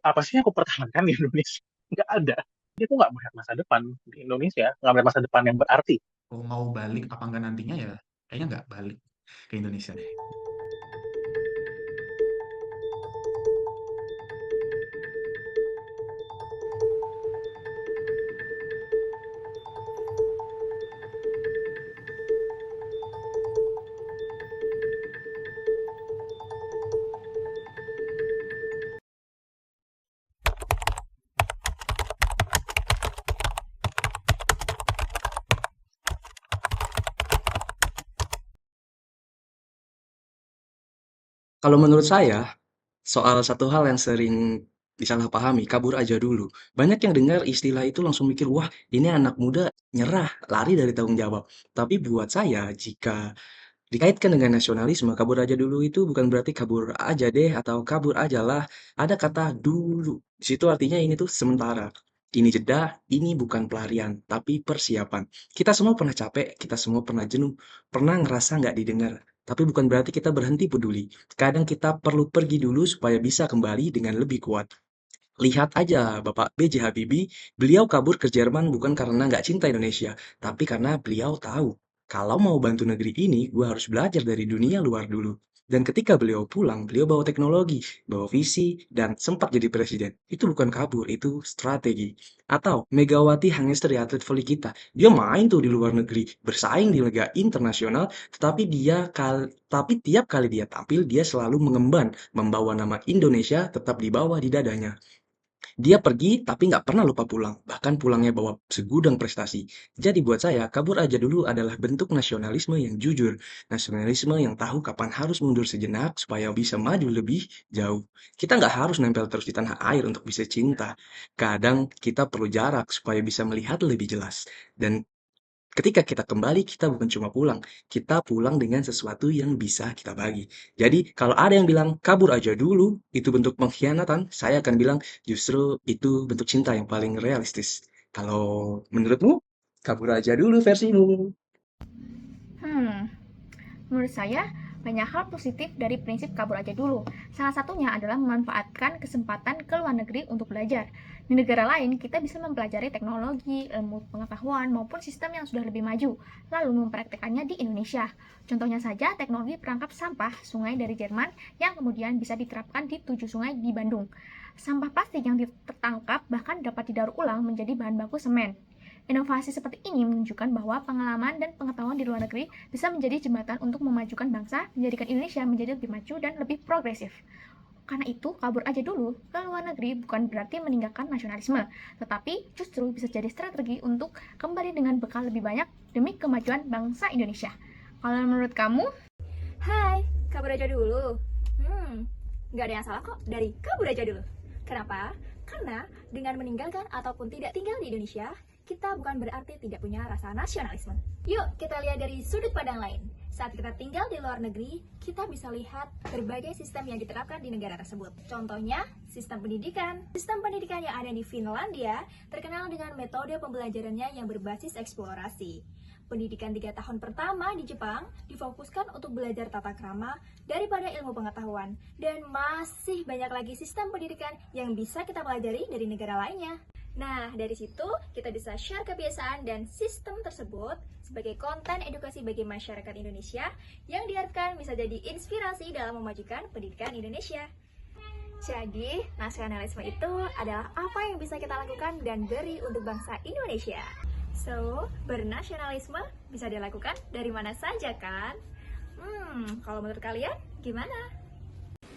apa sih yang aku pertahankan di Indonesia? Nggak ada. Dia tuh nggak melihat masa depan di Indonesia, nggak melihat masa depan yang berarti. Oh, mau balik apa enggak nantinya ya? Kayaknya nggak balik ke Indonesia deh. Kalau menurut saya, soal satu hal yang sering disalahpahami, kabur aja dulu. Banyak yang dengar istilah itu langsung mikir, wah ini anak muda nyerah, lari dari tanggung jawab. Tapi buat saya, jika dikaitkan dengan nasionalisme, kabur aja dulu itu bukan berarti kabur aja deh atau kabur aja lah. Ada kata dulu. Di situ artinya ini tuh sementara. Ini jeda, ini bukan pelarian, tapi persiapan. Kita semua pernah capek, kita semua pernah jenuh, pernah ngerasa nggak didengar. Tapi bukan berarti kita berhenti peduli. Kadang kita perlu pergi dulu supaya bisa kembali dengan lebih kuat. Lihat aja Bapak B.J. Habibie, beliau kabur ke Jerman bukan karena nggak cinta Indonesia, tapi karena beliau tahu, kalau mau bantu negeri ini, gue harus belajar dari dunia luar dulu. Dan ketika beliau pulang, beliau bawa teknologi, bawa visi, dan sempat jadi presiden. Itu bukan kabur, itu strategi. Atau Megawati Hangestri, atlet voli kita. Dia main tuh di luar negeri, bersaing di liga internasional, tapi tiap kali dia tampil, dia selalu mengemban, membawa nama Indonesia tetap di bawah di dadanya. Dia pergi tapi nggak pernah lupa pulang, bahkan pulangnya bawa segudang prestasi. Jadi buat saya, kabur aja dulu adalah bentuk nasionalisme yang jujur. Nasionalisme yang tahu kapan harus mundur sejenak supaya bisa maju lebih jauh. Kita nggak harus nempel terus di tanah air untuk bisa cinta. Kadang kita perlu jarak supaya bisa melihat lebih jelas. Dan ketika kita kembali, kita bukan cuma pulang, kita pulang dengan sesuatu yang bisa kita bagi. Jadi, kalau ada yang bilang kabur aja dulu, itu bentuk pengkhianatan, saya akan bilang justru itu bentuk cinta yang paling realistis. Kalau menurutmu, kabur aja dulu versimu. Hmm, Menurut saya, banyak hal positif dari prinsip kabur aja dulu. Salah satunya adalah memanfaatkan kesempatan ke luar negeri untuk belajar. Di negara lain, kita bisa mempelajari teknologi, ilmu pengetahuan, maupun sistem yang sudah lebih maju, lalu mempraktekannya di Indonesia. Contohnya saja, teknologi perangkap sampah sungai dari Jerman yang kemudian bisa diterapkan di 7 sungai di Bandung. Sampah plastik yang tertangkap bahkan dapat didaur ulang menjadi bahan baku semen. Inovasi seperti ini menunjukkan bahwa pengalaman dan pengetahuan di luar negeri bisa menjadi jembatan untuk memajukan bangsa, menjadikan Indonesia menjadi lebih maju dan lebih progresif. Karena itu, kabur aja dulu ke luar negeri bukan berarti meninggalkan nasionalisme, tetapi justru bisa jadi strategi untuk kembali dengan bekal lebih banyak demi kemajuan bangsa Indonesia. Kalau menurut kamu? Hai, kabur aja dulu. Nggak ada yang salah kok dari kabur aja dulu. Kenapa? Karena dengan meninggalkan ataupun tidak tinggal di Indonesia, kita bukan berarti tidak punya rasa nasionalisme. Yuk, kita lihat dari sudut pandang lain. Saat kita tinggal di luar negeri, kita bisa lihat berbagai sistem yang diterapkan di negara tersebut. Contohnya, sistem pendidikan. Sistem pendidikan yang ada di Finlandia terkenal dengan metode pembelajarannya yang berbasis eksplorasi. Pendidikan 3 tahun pertama di Jepang difokuskan untuk belajar tata krama daripada ilmu pengetahuan. Dan masih banyak lagi sistem pendidikan yang bisa kita pelajari dari negara lainnya. Nah, dari situ kita bisa share kebiasaan dan sistem tersebut sebagai konten edukasi bagi masyarakat Indonesia yang diharapkan bisa jadi inspirasi dalam memajukan pendidikan Indonesia. Jadi, nasionalisme itu adalah apa yang bisa kita lakukan dan beri untuk bangsa Indonesia. So, bernasionalisme bisa dilakukan dari mana saja kan? Kalau menurut kalian gimana?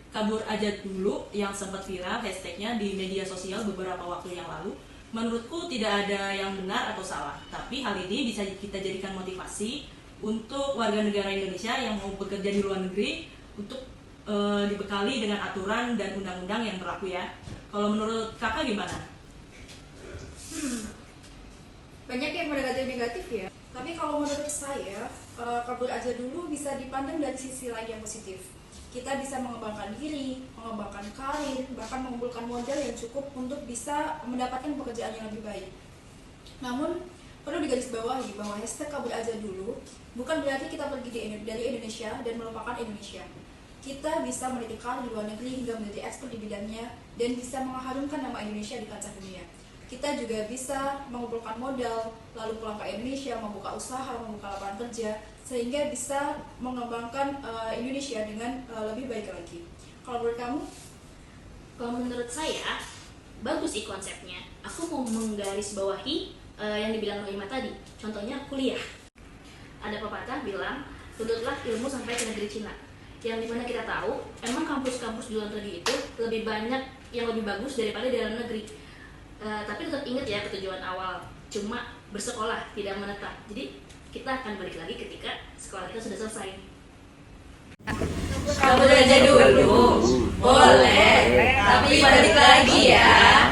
Kabur aja dulu yang sempat viral hashtagnya di media sosial beberapa waktu yang lalu, menurutku tidak ada yang benar atau salah, tapi hal ini bisa kita jadikan motivasi untuk warga negara Indonesia yang mau bekerja di luar negeri untuk dibekali dengan aturan dan undang-undang yang berlaku ya. Kalau menurut kakak gimana? Banyak yang negatif ya. Tapi kalau menurut saya, kabur aja dulu bisa dipandang dari sisi lain yang positif. Kita bisa mengembangkan diri, mengembangkan karir, bahkan mengumpulkan modal yang cukup untuk bisa mendapatkan pekerjaan yang lebih baik. Namun, perlu digarisbawahi bahwa hashtag kabur aja dulu bukan berarti kita pergi dari Indonesia dan melupakan Indonesia. kita bisa meniti karir di luar negeri hingga menjadi ekspert di bidangnya dan bisa mengharumkan nama Indonesia di kancah dunia. Kita juga bisa mengumpulkan modal, lalu pulang ke Indonesia, membuka usaha, membuka lapangan kerja, sehingga bisa mengembangkan Indonesia dengan lebih baik lagi. Kalau menurut kamu? Kalau menurut saya, bagus sih konsepnya. Aku mau menggarisbawahi yang dibilang Noima tadi. Contohnya kuliah. Ada pepatah bilang, tuntutlah ilmu sampai ke negeri Cina. Yang dimana kita tahu, emang kampus-kampus di luar negeri itu lebih banyak yang lebih bagus daripada di dalam negeri. Tapi tetap ingat ya ketujuan awal, cuma bersekolah, tidak menetap. Jadi kita akan balik lagi ketika sekolah kita sudah selesai. Kabur aja dulu, boleh, tapi balik lagi ya.